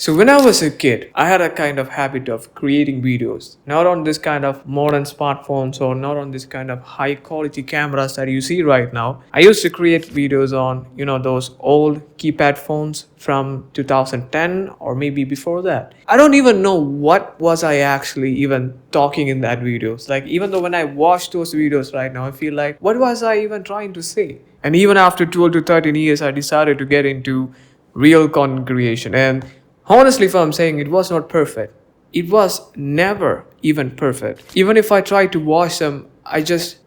So when I was a kid, I had a kind of habit of creating videos, not on this kind of modern smartphones or not on this kind of high quality cameras that you see right now. I used to create videos on, those old keypad phones from 2010 or maybe before that. I don't even know what was I actually even talking in that videos. Like even though when I watch those videos right now, I feel like what was I even trying to say? And even after 12 to 13 years, I decided to get into real content creation. And honestly, if I'm saying it was not perfect, it was never even perfect. Even if I try to watch them,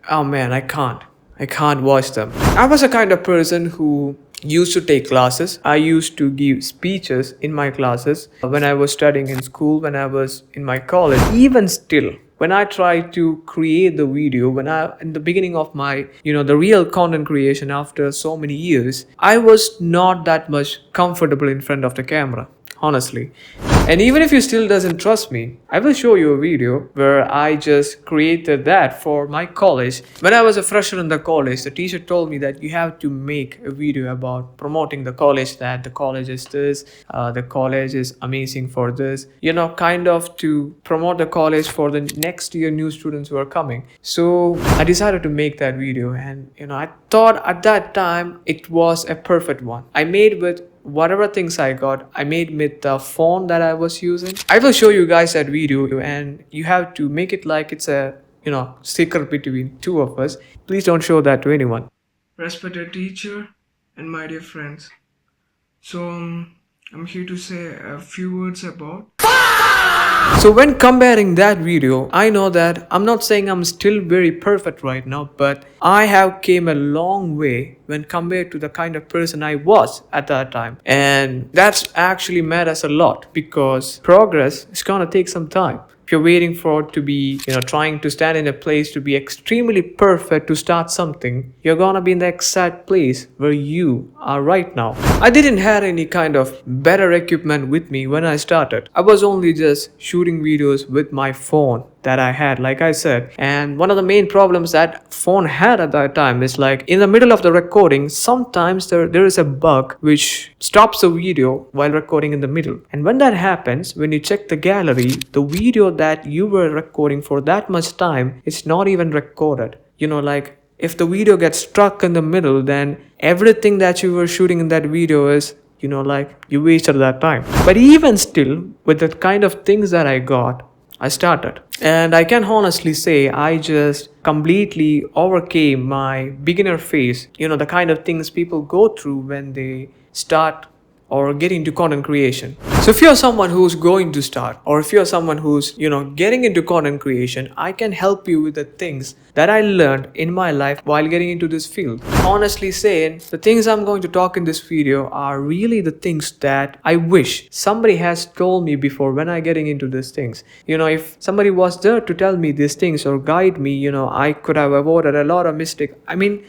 oh man, I can't. I can't watch them. I was a kind of person who used to take classes. I used to give speeches in my classes when I was studying in school, when I was in my college. Even still, when I try to create the video, when I in the beginning of my, the real content creation after so many years, I was not that much comfortable in front of the camera, honestly. And even if you still doesn't trust me, I will show you a video where I just created that for my college. When I was a freshman in the college, the teacher told me that you have to make a video about promoting the college, that the college is this, the college is amazing for this, kind of to promote the college for the next year new students who are coming. So I decided to make that video, and I thought at that time it was a perfect one. I made with whatever things I got, I made with the phone that I was using. I will show you guys that video, and you have to make it like it's a secret between two of us. Please don't show that to anyone. Respected teacher and my dear friends. So I'm here to say a few words about. So when comparing that video, I know that I'm not saying I'm still very perfect right now, but I have came a long way when compared to the kind of person I was at that time. And that's actually matters a lot because progress is gonna take some time. If you're waiting for it to be, trying to stand in a place to be extremely perfect to start something, you're gonna be in the exact place where you are right now. I didn't have any kind of better equipment with me when I started. I was only just shooting videos with my phone that I had, like I said. And one of the main problems that phone had at that time is like in the middle of the recording, sometimes there is a bug which stops the video while recording in the middle. And when that happens, when you check the gallery, the video that you were recording for that much time is not even recorded. Like if the video gets stuck in the middle, then everything that you were shooting in that video is like you wasted that time. But even still, with the kind of things that I got, I started. And I can honestly say I just completely overcame my beginner phase, the kind of things people go through when they start or get into content creation. So if you're someone who's going to start, or if you're someone who's, getting into content creation, I can help you with the things that I learned in my life while getting into this field. Honestly saying, the things I'm going to talk in this video are really the things that I wish somebody has told me before when I getting into these things. If somebody was there to tell me these things or guide me, I could have avoided a lot of mistake. I mean,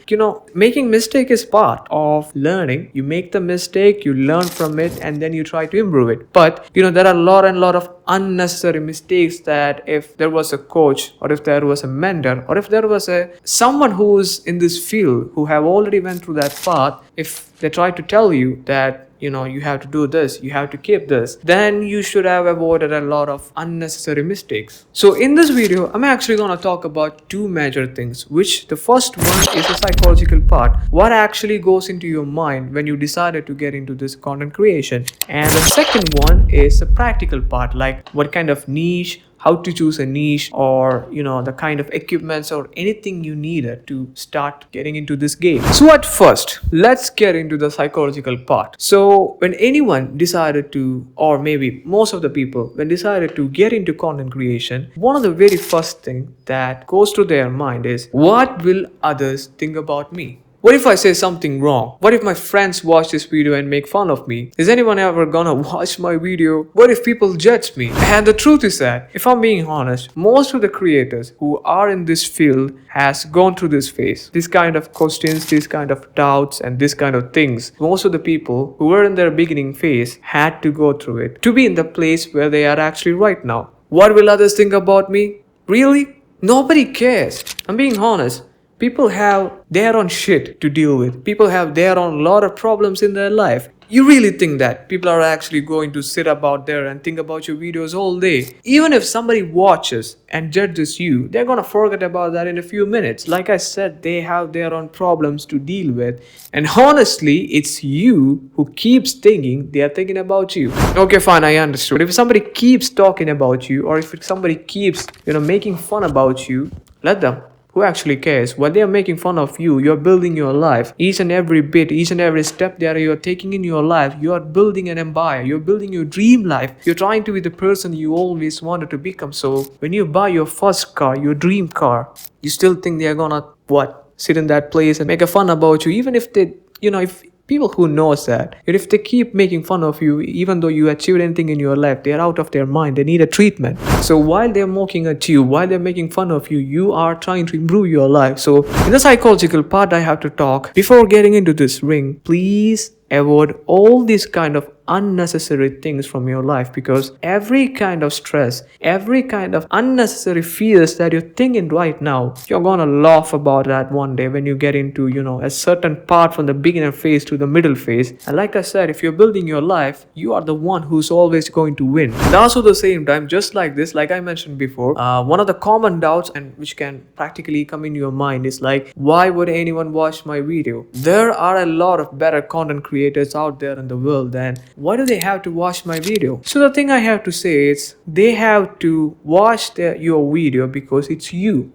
making mistake is part of learning. You make the mistake, you learn from it, and then you try to improve it. But there are a lot of unnecessary mistakes that if there was a coach, or if there was a mentor, or if there was someone who's in this field who have already went through that path, if they try to tell you that you have to do this, you have to keep this, then you should have avoided a lot of unnecessary mistakes. So in this video, I'm actually going to talk about two major things, which the first one is the psychological part. What actually goes into your mind when you decided to get into this content creation? And the second one is the practical part, like what kind of niche, how to choose a niche, or the kind of equipments or anything you needed to start getting into this game. So at first, let's get into the psychological part. So when anyone decided to, or maybe most of the people when decided to get into content creation, one of the very first thing that goes to their mind is, what will others think about me? What if I say something wrong? What if my friends watch this video and make fun of me? Is anyone ever gonna watch my video? What if people judge me? And the truth is that, if I'm being honest, most of the creators who are in this field has gone through this phase. This kind of questions, this kind of doubts, and this kind of things. Most of the people who were in their beginning phase had to go through it to be in the place where they are actually right now. What will others think about me? Really? Nobody cares. I'm being honest. People have their own shit to deal with. People have their own lot of problems in their life. You really think that people are actually going to sit about there and think about your videos all day? Even if somebody watches and judges you, they're gonna forget about that in a few minutes. Like I said, they have their own problems to deal with. And honestly, it's you who keeps thinking they are thinking about you. Okay, fine, I understood. If somebody keeps talking about you, or if somebody keeps, making fun about you, let them. Who actually cares? While they are making fun of you, you're building your life. Each and every bit, each and every step that you're taking in your life, you are building an empire. You're building your dream life. You're trying to be the person you always wanted to become. So when you buy your first car, your dream car, you still think they're gonna, what? Sit in that place and make a fun about you, even if they, if people who knows that, and if they keep making fun of you, even though you achieved anything in your life, they're out of their mind. They need a treatment. So while they're mocking at you, while they're making fun of you, you are trying to improve your life. So in the psychological part, I have to talk before getting into this ring. Please avoid all these kind of unnecessary things from your life, because every kind of stress, every kind of unnecessary fears that you're thinking right now, you're gonna laugh about that one day when you get into a certain part from the beginner phase to the middle phase. And like I said, if you're building your life, you are the one who's always going to win. And also at the same time, just like this, like I mentioned before, one of the common doubts and which can practically come in your mind is like, why would anyone watch my video? There are a lot of better content creators out there in the world, then why do they have to watch my video? So the thing I have to say is, they have to watch your video because it's you.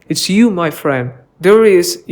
It's you, my friend. There is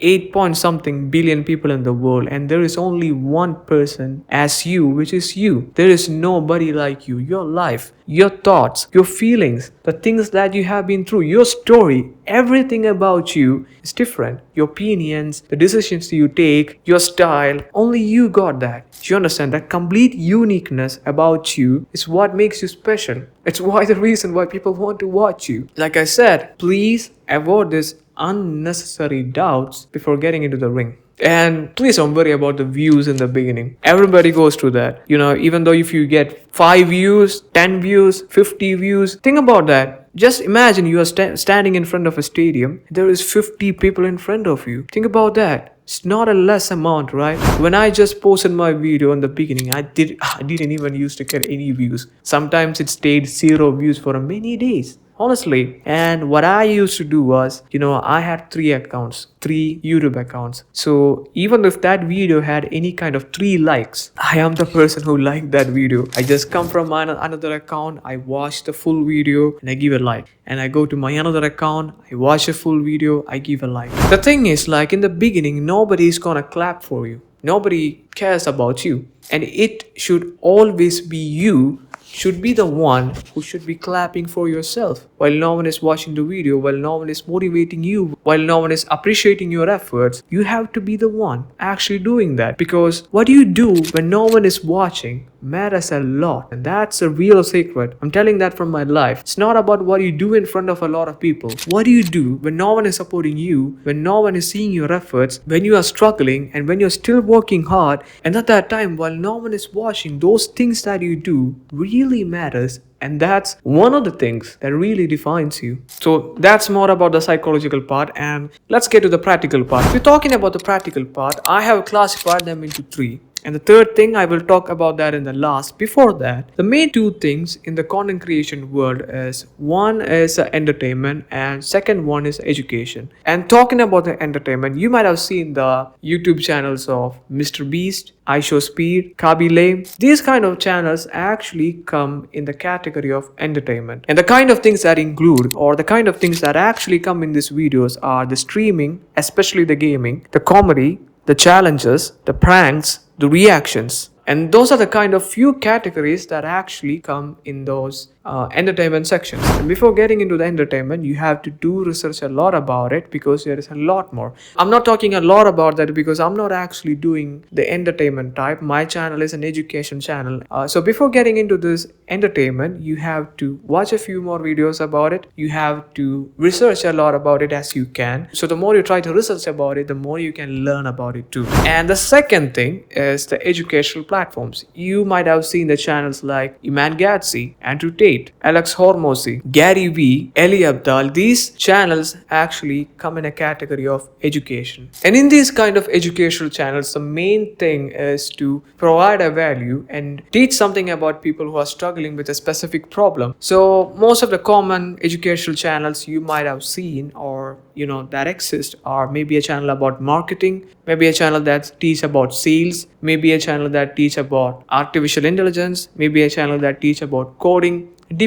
8 point something billion people in the world, and there is only one person as you, which is you. There is nobody like you. Your life, your thoughts, your feelings, the things that you have been through, your story, everything about you is different. Your opinions, the decisions you take, your style, only you got that. You understand? That complete uniqueness about you is what makes you special. It's the reason why people want to watch you. Like I said, please avoid this unnecessary doubts before getting into the ring. And please don't worry about the views in the beginning. Everybody goes through that. Even though if you get 5 views, 10 views, 50 views, think about that. Just imagine you are standing in front of a stadium. There is 50 people in front of you. Think about that. It's not a less amount, right? When I just posted my video in the beginning, I didn't even used to get any views. Sometimes it stayed 0 views for many days. Honestly. And what I used to do was, I had 3 accounts, 3 YouTube accounts. So even if that video had any kind of 3 likes, I am the person who liked that video. I just come from another account, I watch the full video and I give a like. And I go to my another account, I watch a full video, I give a like. The thing is, like in the beginning, nobody is gonna clap for you. Nobody cares about you. And it should always be you should be the one who should be clapping for yourself. While no one is watching the video, while no one is motivating you, while no one is appreciating your efforts, you have to be the one actually doing that. Because what you do when no one is watching matters a lot, and that's a real secret. I'm telling that from my life. It's not about what you do in front of a lot of people. What do you do when no one is supporting you, when no one is seeing your efforts, when you are struggling and when you're still working hard, and at that time while no one is watching, those things that you do really matters. And that's one of the things that really defines you. So that's more about the psychological part, and let's get to the practical part. If you're talking about the practical part, I have classified them into 3. And the third thing, I will talk about that in the last. Before that, the main 2 things in the content creation world is, one is entertainment and second one is education. And talking about the entertainment, you might have seen the YouTube channels of Mr. Beast, iShowSpeed, Kabile. These kind of channels actually come in the category of entertainment. And the kind of things that include, or the kind of things that actually come in these videos are the streaming, especially the gaming, the comedy, the challenges, the pranks, the reactions. And those are the kind of few categories that actually come in those entertainment sections. And before getting into the entertainment, you have to do research a lot about it, because there is a lot more. I'm not talking a lot about that because I'm not actually doing the entertainment type. My channel is an education channel. So before getting into this entertainment, you have to watch a few more videos about it. You have to research a lot about it as you can. So the more you try to research about it, the more you can learn about it too. And the second thing is the educational platforms. You might have seen the channels like Iman Gatsy, Andrew Tate, Kate, Alex Hormozzi, Gary Vee, Eli Abdal, these channels actually come in a category of education. And in these kind of educational channels, the main thing is to provide a value and teach something about people who are struggling with a specific problem. So most of the common educational channels you might have seen or that exist are maybe a channel about marketing, maybe a channel that teach about sales, maybe a channel that teach about artificial intelligence, maybe a channel that teach about coding. It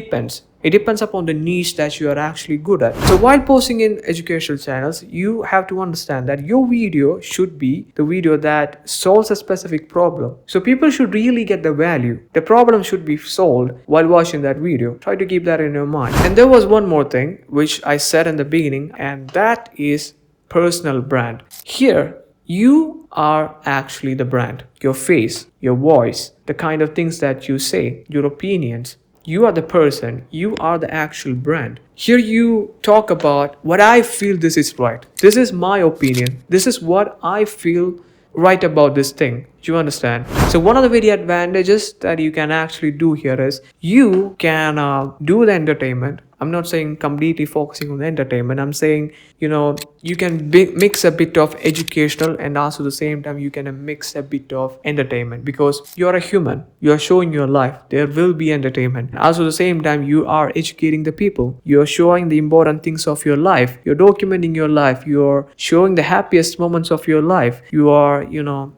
depends upon the niche that you are actually good at. So while posting in educational channels, you have to understand that your video should be the video that solves a specific problem. So people should really get the value. The problem should be solved while watching that video. Try to keep that in your mind. And there was one more thing which I said in the beginning, and that is personal brand. Here, you are actually the brand. Your face, your voice, the kind of things that you say, your opinions. You are the person. You are the actual brand. Here you talk about what I feel this is right. This is my opinion. This is what I feel right about this thing. You understand? So one of the very advantages that you can actually do here is you can do the entertainment. I'm not saying completely focusing on the entertainment. I'm saying, you can mix a bit of educational and also the same time you can mix a bit of entertainment because you're a human. You're showing your life. There will be entertainment. Also the same time you are educating the people. You're showing the important things of your life. You're documenting your life. You're showing the happiest moments of your life. You are,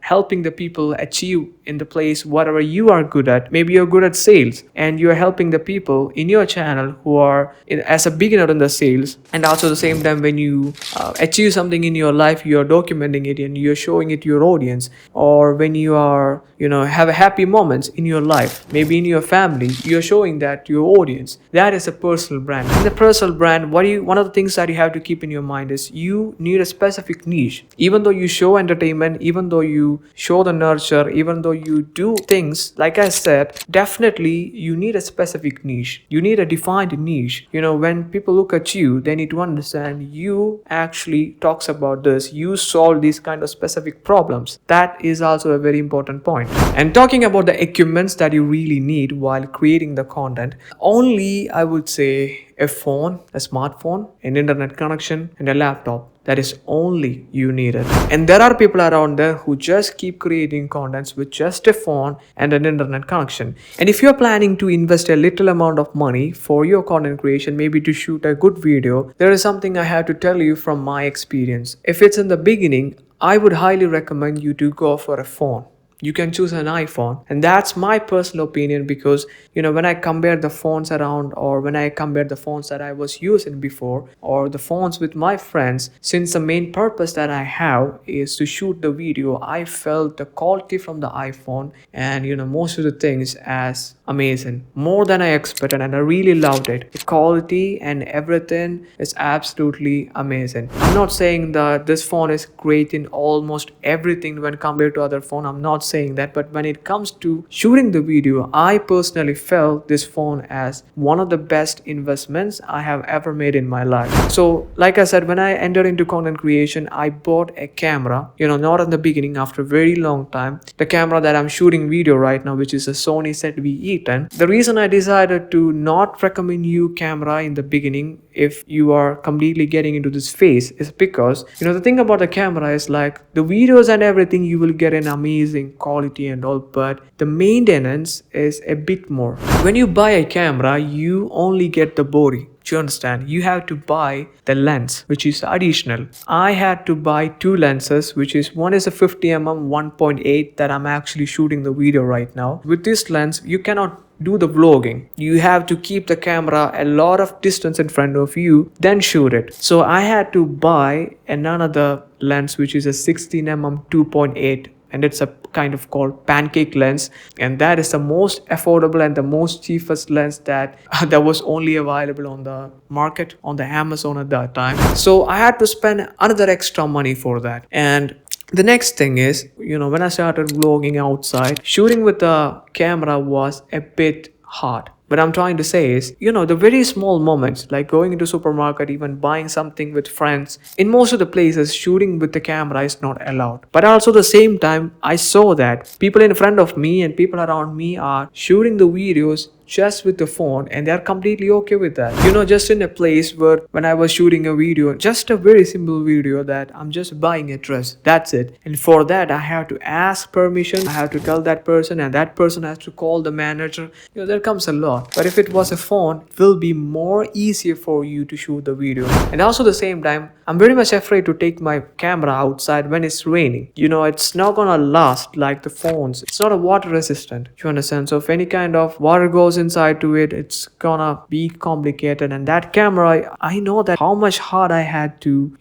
helping the people achieve in the place whatever you are good at. Maybe you're good at sales and you're helping the people in your channel who are as a beginner in the sales, and also the same time when you achieve something in your life, you're documenting it and you're showing it to your audience. Or when you are have a happy moments in your life, maybe in your family, you're showing that to your audience. That is a personal brand. In the personal brand, one of the things that you have to keep in your mind is you need a specific niche. Even though you show entertainment, even though you show the nurture, even though you do things like I said, definitely you need a specific niche. You need a defined niche. When people look at you, they need to understand you actually talks about this. You solve these kind of specific problems. That is also a very important point. And talking about the equipments that you really need while creating the content, only I would say a phone, a smartphone, an internet connection, and a laptop. That is only you need it. And there are people around there who just keep creating contents with just a phone and an internet connection. And if you're planning to invest a little amount of money for your content creation, maybe to shoot a good video, there is something I have to tell you from my experience. If it's in the beginning, I would highly recommend you to go for a phone. You can choose an iPhone, and that's my personal opinion because when I compare the phones around, or when I compare the phones that I was using before or the phones with my friends, since the main purpose that I have is to shoot the video, I felt the quality from the iPhone and most of the things as amazing, more than I expected, and I really loved it. The quality and everything is absolutely amazing. I'm not saying that this phone is great in almost everything when compared to other phone. I'm not saying that, but when it comes to shooting the video, I personally felt this phone as one of the best investments I have ever made in my life. So like I said, when I entered into content creation, I bought a camera, not in the beginning, after a very long time. The camera that I'm shooting video right now, which is a Sony ZV-E10. The reason I decided to not recommend you camera in the beginning if you are completely getting into this phase is because the thing about the camera is like the videos and everything you will get an amazing quality and all, but the maintenance is a bit more. When you buy a camera, you only get the body. Do you understand? You have to buy the lens, which is additional. I had to buy two lenses, which is one is a 50mm 1.8 that I'm actually shooting the video right now. With this lens, you cannot do the vlogging. You have to keep the camera a lot of distance in front of you, then shoot it. So I had to buy another lens, which is a 16mm 2.8. And it's a kind of called pancake lens, and that is the most affordable and the most cheapest lens that was only available on the market on the Amazon at that time. So I had to spend another extra money for that. And the next thing is, when I started vlogging outside, shooting with the camera was a bit hard. What I'm trying to say is, the very small moments, like going into supermarket, even buying something with friends, in most of the places, shooting with the camera is not allowed. But also the same time, I saw that people in front of me and people around me are shooting the videos just with the phone, and they're completely okay with that. Just in a place where when I was shooting a video, just a very simple video that I'm just buying a dress, that's it. And for that I have to ask permission, I have to tell that person, and that person has to call the manager. There comes a lot. But if it was a phone, it will be more easier for you to shoot the video. And also the same time, I'm very much afraid to take my camera outside when it's raining. It's not gonna last like the phones. It's not a water resistant, you understand? So if any kind of water goes inside to it, it's gonna be complicated. And that camera, I know that how much hard I had to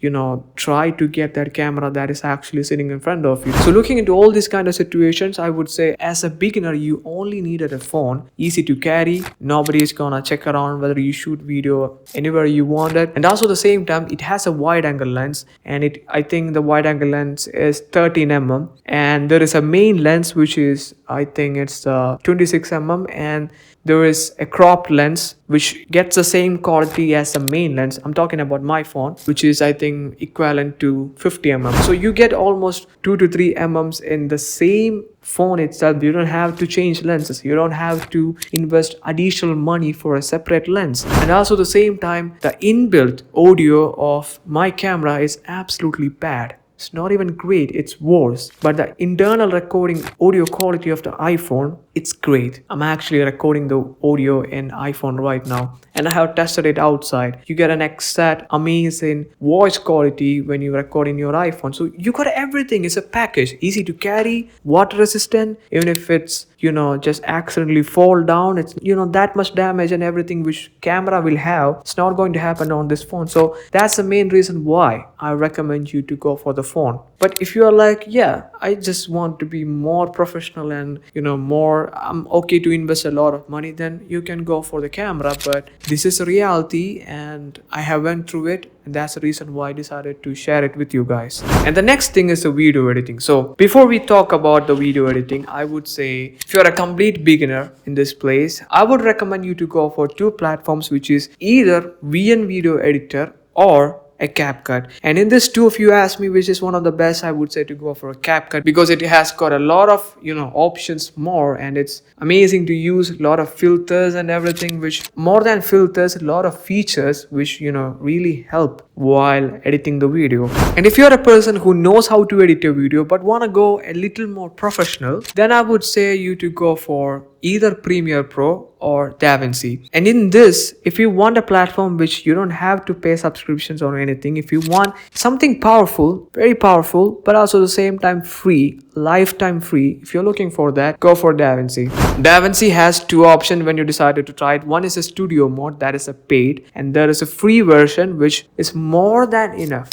try to get that camera that is actually sitting in front of you. So looking into all these kind of situations, I would say as a beginner, you only needed a phone, easy to carry. Nobody is gonna check around whether you shoot video anywhere you want it. And also the same time, it has a wide angle lens, and I think the wide angle lens is 13mm, and there is a main lens which is, I think it's 26mm, and there is a cropped lens which gets the same quality as the main lens. I'm talking about my phone, which is I think equivalent to 50mm. So you get almost 2 to 3 mm in the same phone itself. You don't have to change lenses, you don't have to invest additional money for a separate lens. And also the same time, the inbuilt audio of my camera is absolutely bad. It's not even great, it's worse. But the internal recording audio quality of the iPhone, it's great. I'm actually recording the audio in iPhone right now, and I have tested it outside. You get an exact amazing voice quality when you record in your iPhone. So you got everything. It's a package, easy to carry, water resistant. Even if it's just accidentally fall down, it's that much damage and everything which camera will have, it's not going to happen on this phone. So that's the main reason why I recommend you to go for the phone. But if you are like, yeah, I just want to be more professional and I'm okay to invest a lot of money, then you can go for the camera. But this is a reality, and I have went through it, and that's the reason why I decided to share it with you guys. And the next thing is the video editing. So before we talk about the video editing, I would say if you're a complete beginner in this place, I would recommend you to go for 2 platforms, which is either VN Video Editor or a CapCut. And in this 2, if you ask me which is one of the best, I would say to go for a CapCut, because it has got a lot of options more, and it's amazing to use, a lot of filters and everything, which more than filters, a lot of features which really help while editing the video. And if you're a person who knows how to edit a video but want to go a little more professional, then I would say you to go for either Premiere Pro or DaVinci. And in this, if you want a platform which you don't have to pay subscriptions or anything, if you want something powerful, very powerful, but also at the same time free, lifetime free, if you're looking for that, go for DaVinci. DaVinci has 2 options when you decided to try it. One is a studio mode, that is a paid, and there is a free version which is more than enough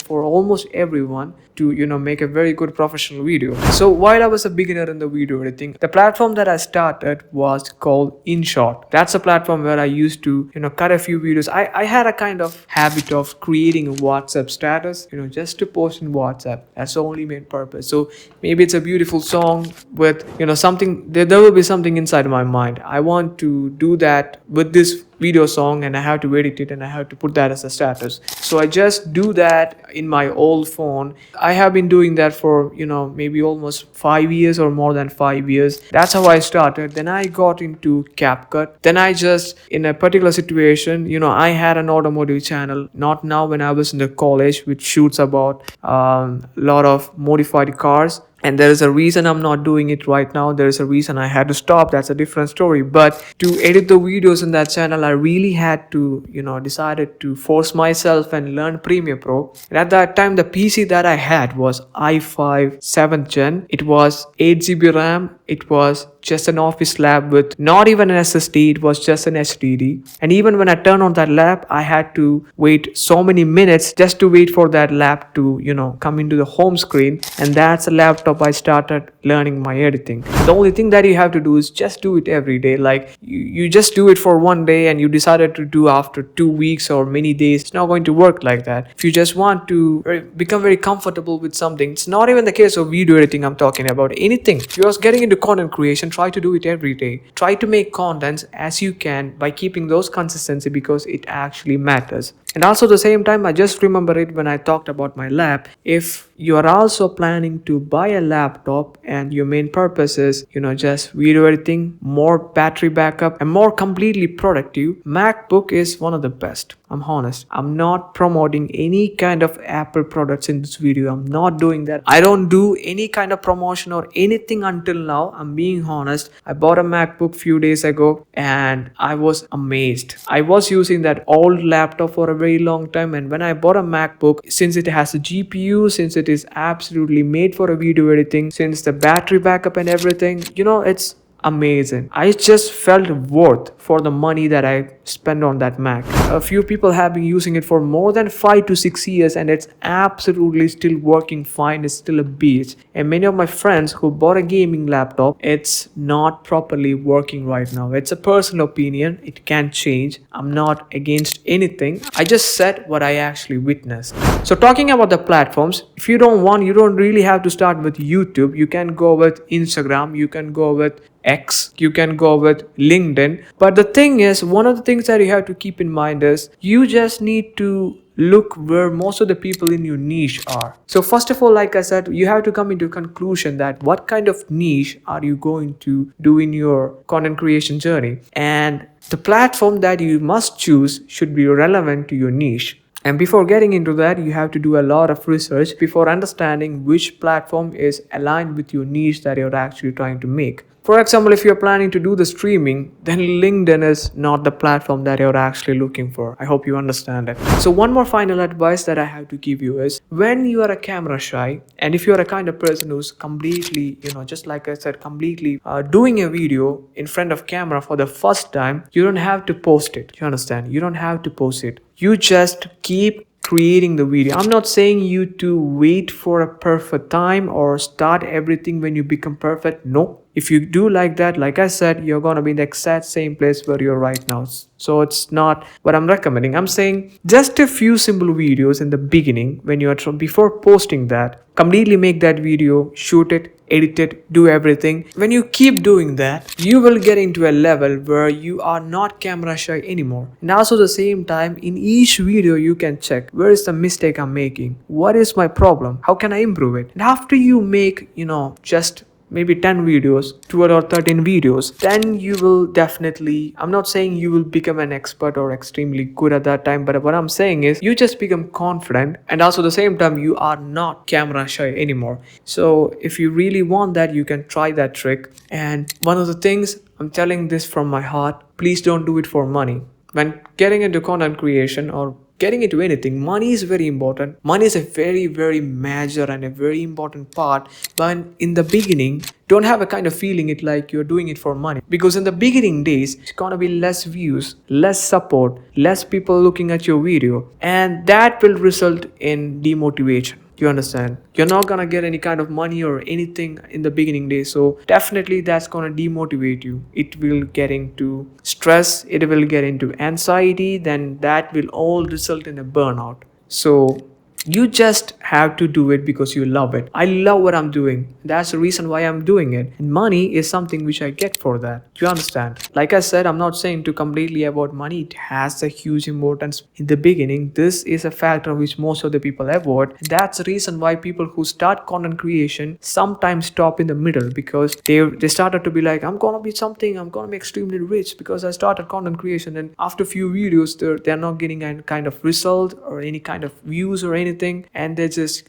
for almost everyone to make a very good professional video. So while I was a beginner in the video editing, the platform that I started was called InShot. That's a platform where I used to cut a few videos. I had a kind of habit of creating a WhatsApp status, just to post in WhatsApp. That's the only main purpose. So maybe it's a beautiful song with something, there will be something inside my mind. I want to do that with this video song, and I have to edit it and I have to put that as a status. So I just do that in my old phone. I have been doing that for maybe almost 5 years or more than 5 years. That's how I started. Then I got into CapCut. Then I just, in a particular situation, I had an automotive channel, not now, when I was in the college, which shoots about a lot of modified cars. And there is a reason I'm not doing it right now. There is a reason I had to stop. That's a different story. But to edit the videos in that channel, I really had to, decided to force myself and learn Premiere Pro. And at that time, the PC that I had was i5 7th gen. It was 8GB RAM. It was just an office lab with not even an SSD. It was just an HDD. And even when I turned on that lab, I had to wait so many minutes just to wait for that lab to, come into the home screen. And that's a laptop I started learning my editing. The only thing that you have to do is just do it every day. Like you just do it for one day and you decided to do after 2 weeks or many days. It's not going to work like that. If you just want to become very comfortable with something, it's not even the case of video editing I'm talking about. Anything. If you're getting into content creation, try to do it every day. Try to make contents as you can by keeping those consistency, because it actually matters. And also at the same time, I just remember it when I talked about my lab. If you are also planning to buy a laptop and your main purpose is, just video editing, more battery backup, and more completely productive, MacBook is one of the best. I'm honest. I'm not promoting any kind of Apple products in this video. I'm not doing that. I don't do any kind of promotion or anything until now. I'm being honest. I bought a MacBook few days ago and I was amazed. I was using that old laptop for a very long time, and when I bought a MacBook, since it has a GPU, since it is absolutely made for a video editing, since the battery backup and everything, it's amazing. I just felt worth for the money that I spent on that Mac. A few people have been using it for more than 5 to 6 years and it's absolutely still working fine. It's still a beast. And many of my friends who bought a gaming laptop, it's not properly working right now. It's a personal opinion. It can change. I'm not against anything. I just said what I actually witnessed. So talking about the platforms, if you don't really have to start with YouTube. You can go with Instagram. You can go with X, you can go with LinkedIn. But the thing is, one of the things that you have to keep in mind is you just need to look where most of the people in your niche are. So first of all, like I said, you have to come into a conclusion that what kind of niche are you going to do in your content creation journey, and the platform that you must choose should be relevant to your niche. And before getting into that, you have to do a lot of research before understanding which platform is aligned with your niche that you're actually trying to make. For example, if you're planning to do the streaming, then LinkedIn is not the platform that you're actually looking for. I hope you understand it. So one more final advice that I have to give you is, when you are a camera shy, and if you're a kind of person who's completely, just like I said, completely doing a video in front of camera for the first time, you don't have to post it. You understand? You don't have to post it. You just keep creating the video. I'm not saying you to wait for a perfect time or start everything when you become perfect. No. If you do like that, like I said, you're gonna be in the exact same place where you're right now. So it's not what I'm recommending. I'm saying just a few simple videos in the beginning when you're before posting that. Completely make that video, shoot it, edit it, do everything. When you keep doing that, you will get into a level where you are not camera shy anymore. And also at the same time, in each video you can check where is the mistake I'm making, what is my problem, how can I improve it. And after you make, just maybe 10 videos, 12 or 13 videos, then you will definitely, I'm not saying you will become an expert or extremely good at that time, but what I'm saying is you just become confident, and also at the same time you are not camera shy anymore. So if you really want that, you can try that trick. And one of the things, I'm telling this from my heart, please don't do it for money. When getting into content creation or getting into anything, money is very important. Money is a very, very major and a very important part. But in the beginning, don't have a kind of feeling it like you're doing it for money. Because in the beginning days, it's gonna be less views, less support, less people looking at your video. And that will result in demotivation. You understand? You're not gonna get any kind of money or anything in the beginning days. So definitely that's gonna demotivate you. It will get into stress, it will get into anxiety, then that will all result in a burnout. So you just have to do it because you love it. I love what I'm doing. That's the reason why I'm doing it. And money is something which I get for that. You understand? Like I said, I'm not saying to completely avoid money. It has a huge importance in the beginning. This is a factor which most of the people avoid. That's the reason why people who start content creation sometimes stop in the middle, because they started to be like, I'm gonna be something, I'm gonna be extremely rich because I started content creation, and after a few videos they're not getting any kind of result or any kind of views or anything, and they just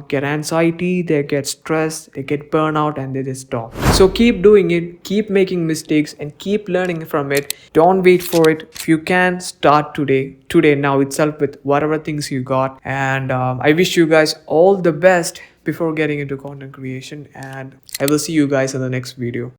get anxiety, they get stressed, they get burnout, and they just stop. So keep doing it, keep making mistakes, and keep learning from it. Don't wait for it. If you can, start today now itself with whatever things you got. And I wish you guys all the best before getting into content creation, and I will see you guys in the next video.